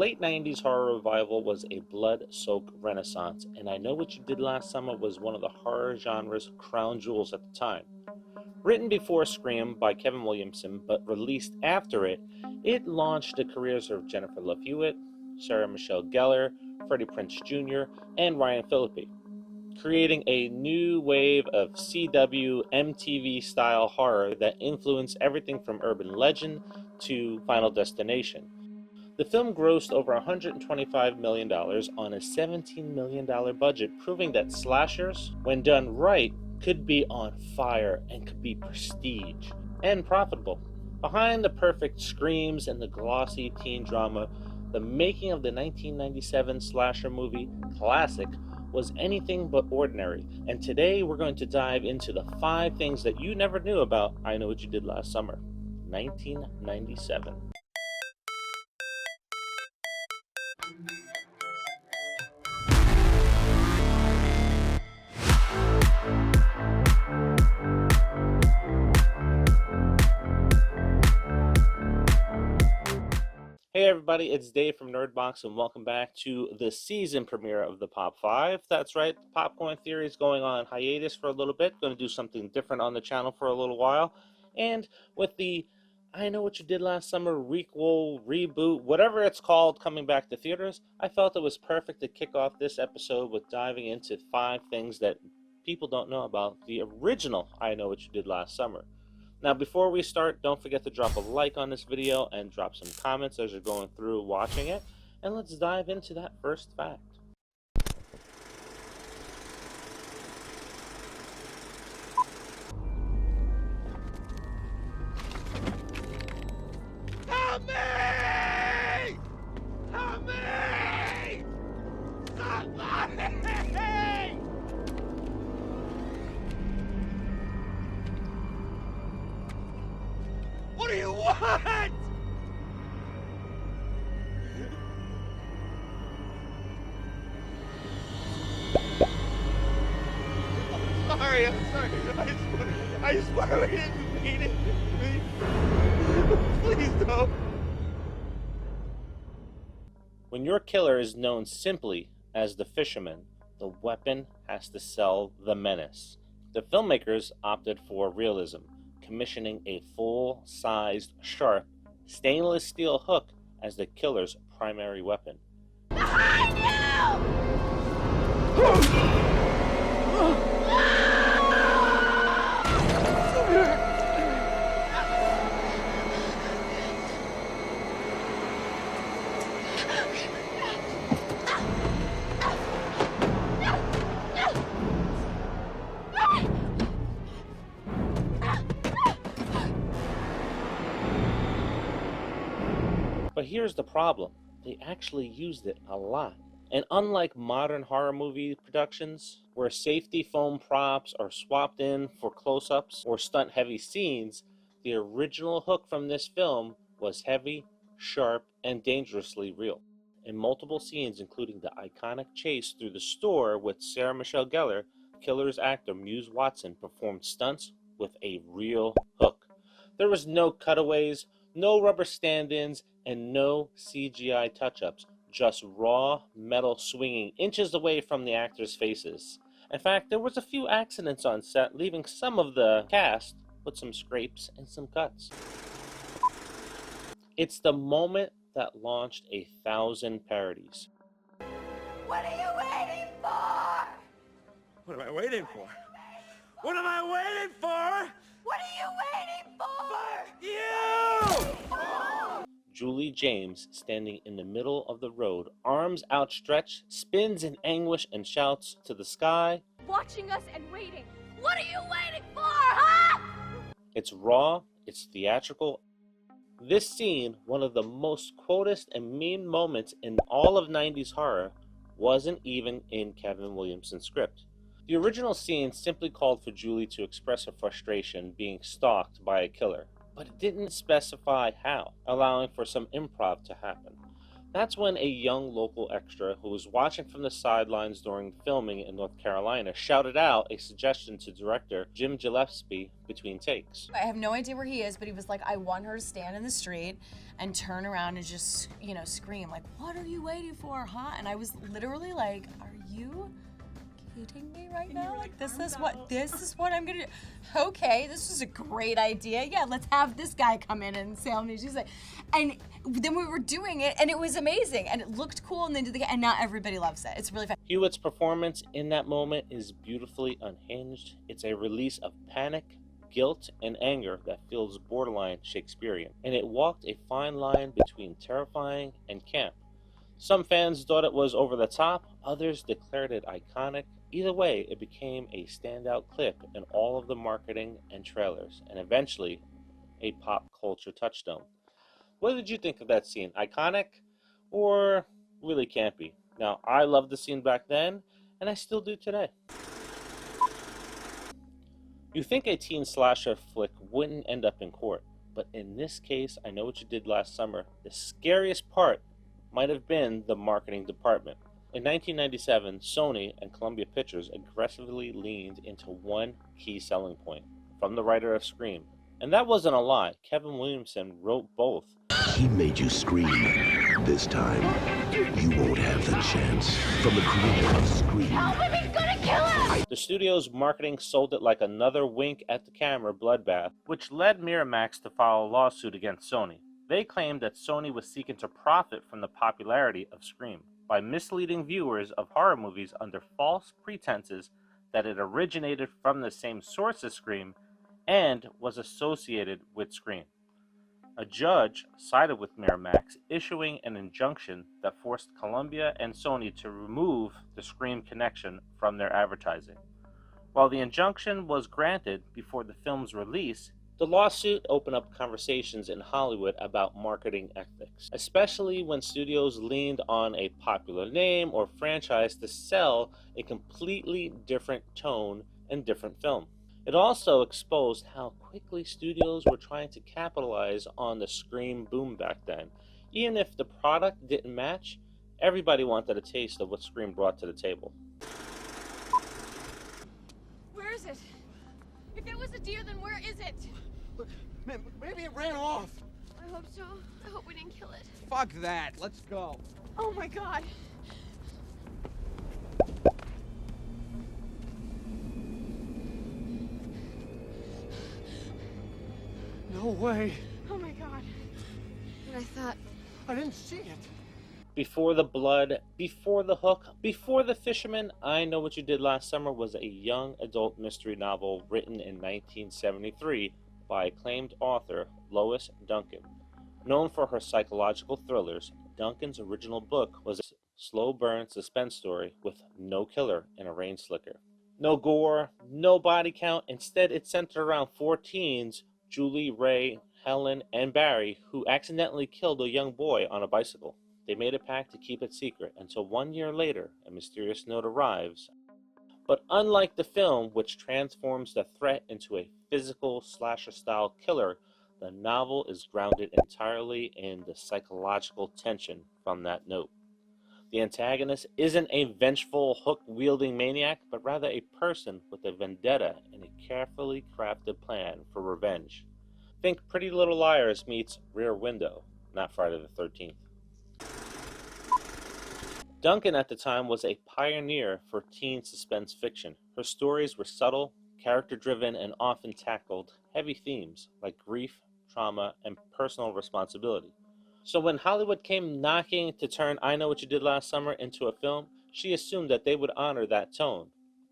late 90s horror revival was a blood-soaked renaissance, and I Know What You Did Last Summer was one of the horror genre's crown jewels at the time. Written before Scream by Kevin Williamson, but released after it, it launched the careers of Jennifer Love Hewitt, Sarah Michelle Gellar, Freddie Prinze Jr., and Ryan Phillippe, creating a new wave of CW, MTV-style horror that influenced everything from urban legend to Final Destination. The film grossed over $125 million on a $17 million budget, proving that slashers, when done right, could be on fire and could be prestige and profitable. Behind the perfect screams and the glossy teen drama, the making of the 1997 slasher movie classic was anything but ordinary, and today we're going to dive into the 5 things that you never knew about I Know What You Did Last Summer, 1997. Hey everybody, it's Dave from Nerdbox, and welcome back to the season premiere of the Pop 5. That's right, the Popcorn Theory is going on hiatus for a little bit. Going to do something different on the channel for a little while. And with the I Know What You Did Last Summer requel, reboot, whatever it's called, coming back to theaters, I felt it was perfect to kick off this episode with diving into 5 things that people don't know about the original I Know What You Did Last Summer. Now, before we start, don't forget to drop a like on this video and drop some comments as you're going through watching it. And let's dive into that first fact. Help me! Help me! Somebody! What do you want? I'm sorry. I swear we didn't mean it. Please don't. When your killer is known simply as the Fisherman, the weapon has to sell the menace. The filmmakers opted for realism, commissioning a full-sized, sharp, stainless steel hook as the killer's primary weapon. Behind you! But here's the problem. They actually used it a lot. And unlike modern horror movie productions, where safety foam props are swapped in for close-ups or stunt-heavy scenes, the original hook from this film was heavy, sharp, and dangerously real. In multiple scenes, including the iconic chase through the store with Sarah Michelle Gellar, killer's actor Muse Watson performed stunts with a real hook. There was no cutaways, no rubber stand-ins, and no CGI touch-ups, just raw metal swinging inches away from the actors' faces. In fact, there was a few accidents on set, leaving some of the cast with some scrapes and some cuts. It's the moment that launched 1,000 parodies. What are you waiting for? What am I waiting for? What am I waiting for? What are you waiting for? You! Julie James, standing in the middle of the road, arms outstretched, spins in anguish and shouts to the sky, watching us and waiting. What are you waiting for, huh? It's raw, it's theatrical. This scene, one of the most quoted and meme moments in all of 90s horror, wasn't even in Kevin Williamson's script. The original scene simply called for Julie to express her frustration being stalked by a killer, but it didn't specify how, allowing for some improv to happen. That's when a young local extra who was watching from the sidelines during filming in North Carolina shouted out a suggestion to director Jim Gillespie between takes. I have no idea where he is, but he was like, I want her to stand in the street and turn around and just, scream, like, what are you waiting for, huh? And I was literally like, are you kidding me right now? Like, this is what I'm gonna do. Okay, this is a great idea. Yeah, let's have this guy come in and say, she's like, and then we were doing it, and it was amazing, and it looked cool, and then and now everybody loves it. It's really fun. Hewitt's performance in that moment is beautifully unhinged. It's a release of panic, guilt, and anger that feels borderline Shakespearean, and it walked a fine line between terrifying and camp. Some fans thought it was over the top, others declared it iconic. Either way, it became a standout clip in all of the marketing and trailers, and eventually a pop culture touchstone. What did you think of that scene? Iconic or really campy? Now, I loved the scene back then, and I still do today. You think a teen slasher flick wouldn't end up in court, but in this case, I Know What You Did Last Summer, the scariest part might have been the marketing department. In 1997, Sony and Columbia Pictures aggressively leaned into one key selling point from the writer of Scream. And that wasn't a lie. Kevin Williamson wrote both. He made you scream. This time, you won't have the chance. From the creator of Scream. Help him, he's gonna kill him! The studio's marketing sold it like another wink at the camera bloodbath, which led Miramax to file a lawsuit against Sony. They claimed that Sony was seeking to profit from the popularity of Scream by misleading viewers of horror movies under false pretenses that it originated from the same source as Scream and was associated with Scream. A judge sided with Miramax, issuing an injunction that forced Columbia and Sony to remove the Scream connection from their advertising. While the injunction was granted before the film's release, the lawsuit opened up conversations in Hollywood about marketing ethics, especially when studios leaned on a popular name or franchise to sell a completely different tone and different film. It also exposed how quickly studios were trying to capitalize on the Scream boom back then. Even if the product didn't match, everybody wanted a taste of what Scream brought to the table. Where is it? If it was a deer, then where is it? Look, man, maybe it ran off. I hope so. I hope we didn't kill it. Fuck that. Let's go. Oh my god. No way. Oh my god. But I thought... I didn't see it. Before the Blood, Before the Hook, Before the Fisherman, I Know What You Did Last Summer was a young adult mystery novel written in 1973 by acclaimed author Lois Duncan. Known for her psychological thrillers, Duncan's original book was a slow burn suspense story with no killer and a rain slicker. No gore, no body count, instead it centered around 4 teens, Julie, Ray, Helen, and Barry, who accidentally killed a young boy on a bicycle. They made a pact to keep it secret until 1 year later, a mysterious note arrives. But unlike the film, which transforms the threat into a physical slasher-style killer, the novel is grounded entirely in the psychological tension from that note. The antagonist isn't a vengeful, hook-wielding maniac, but rather a person with a vendetta and a carefully crafted plan for revenge. Think Pretty Little Liars meets Rear Window, not Friday the 13th. Duncan at the time was a pioneer for teen suspense fiction. Her stories were subtle, character-driven, and often tackled heavy themes like grief, trauma, and personal responsibility. So when Hollywood came knocking to turn I Know What You Did Last Summer into a film, she assumed that they would honor that tone.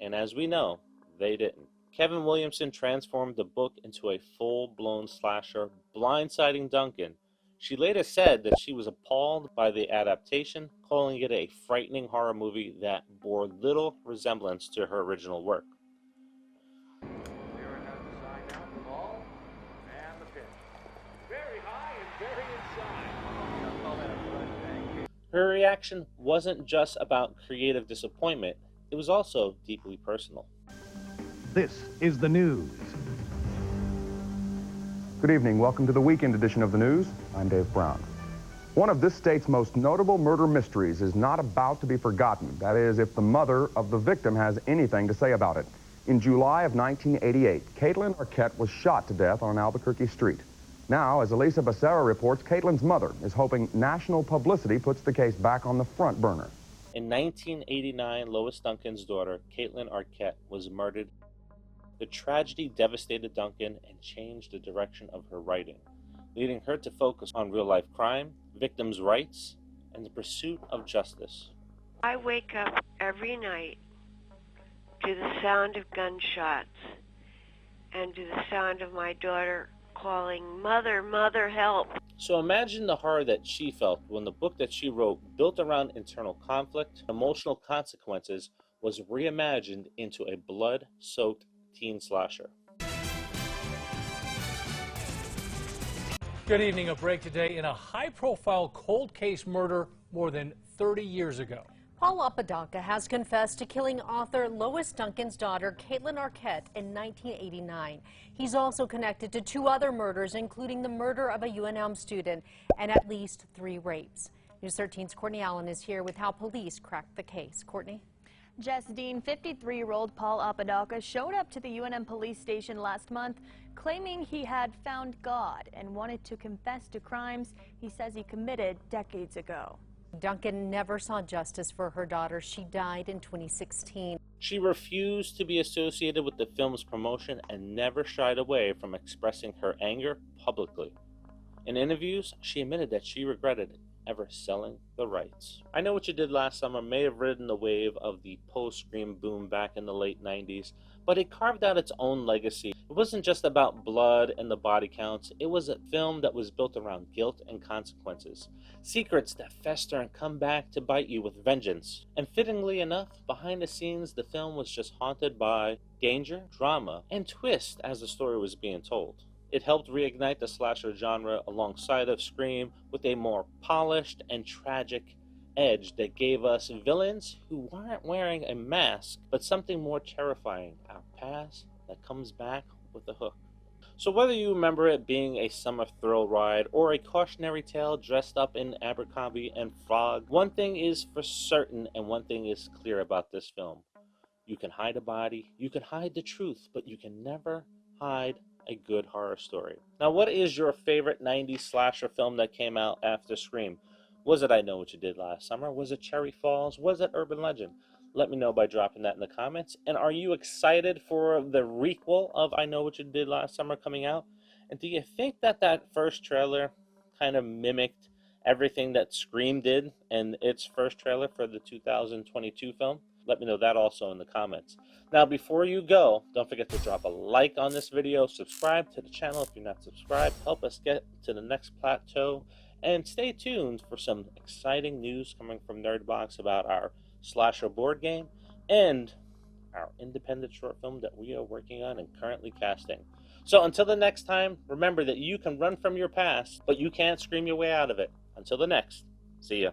And as we know, they didn't. Kevin Williamson transformed the book into a full-blown slasher, blindsiding Duncan. She later said that she was appalled by the adaptation, calling it a frightening horror movie that bore little resemblance to her original work. Her reaction wasn't just about creative disappointment, it was also deeply personal. This is the news. Good evening. Welcome to the weekend edition of the news. I'm Dave Brown. One of this state's most notable murder mysteries is not about to be forgotten. That is, if the mother of the victim has anything to say about it. In July of 1988, Caitlin Arquette was shot to death on an Albuquerque street. Now, as Elisa Becerra reports, Caitlin's mother is hoping national publicity puts the case back on the front burner. In 1989, Lois Duncan's daughter, Caitlin Arquette, was murdered. The tragedy devastated Duncan and changed the direction of her writing, leading her to focus on real-life crime, victims' rights, and the pursuit of justice. I wake up every night to the sound of gunshots and to the sound of my daughter calling, "Mother, Mother, help." So imagine the horror that she felt when the book that she wrote, built around internal conflict, emotional consequences, was reimagined into a blood-soaked teen slasher. Good evening. A break today in a high-profile cold case murder more than 30 years ago. Paul Apodaca has confessed to killing author Lois Duncan's daughter, Caitlin Arquette, in 1989. He's also connected to 2 other murders, including the murder of a UNM student and at least 3 rapes. News 13's Courtney Allen is here with how police cracked the case. Courtney? Jess Dean, 53-year-old Paul Apodaca showed up to the UNM police station last month claiming he had found God and wanted to confess to crimes he says he committed decades ago. Duncan never saw justice for her daughter. She died in 2016. She refused to be associated with the film's promotion and never shied away from expressing her anger publicly. In interviews, she admitted that she regretted ever selling the rights. I Know What You Did Last Summer may have ridden the wave of the post-Scream boom back in the late 90s, but it carved out its own legacy. It wasn't just about blood and the body counts. It was a film that was built around guilt and consequences. Secrets that fester and come back to bite you with vengeance. And fittingly enough, behind the scenes, the film was just haunted by danger, drama, and twist as the story was being told. It helped reignite the slasher genre alongside of Scream with a more polished and tragic edge that gave us villains who weren't wearing a mask, but something more terrifying, our past that comes back with a hook. So whether you remember it being a summer thrill ride or a cautionary tale dressed up in Abercrombie and Frog, one thing is for certain and one thing is clear about this film. You can hide a body, you can hide the truth, but you can never hide a good horror story. Now, what is your favorite 90s slasher film that came out after Scream? Was it I Know What You Did Last Summer? Was it Cherry Falls? Was it Urban Legend? Let me know by dropping that in the comments. And are you excited for the requel of I Know What You Did Last Summer coming out? And do you think that that first trailer kind of mimicked everything that Scream did in its first trailer for the 2022 film? Let me know that also in the comments. Now, before you go, don't forget to drop a like on this video, subscribe to the channel if you're not subscribed, help us get to the next plateau, and stay tuned for some exciting news coming from Nerdbox about our slasher board game and our independent short film that we are working on and currently casting. So until the next time, remember that you can run from your past, but you can't scream your way out of it. Until the next, see ya.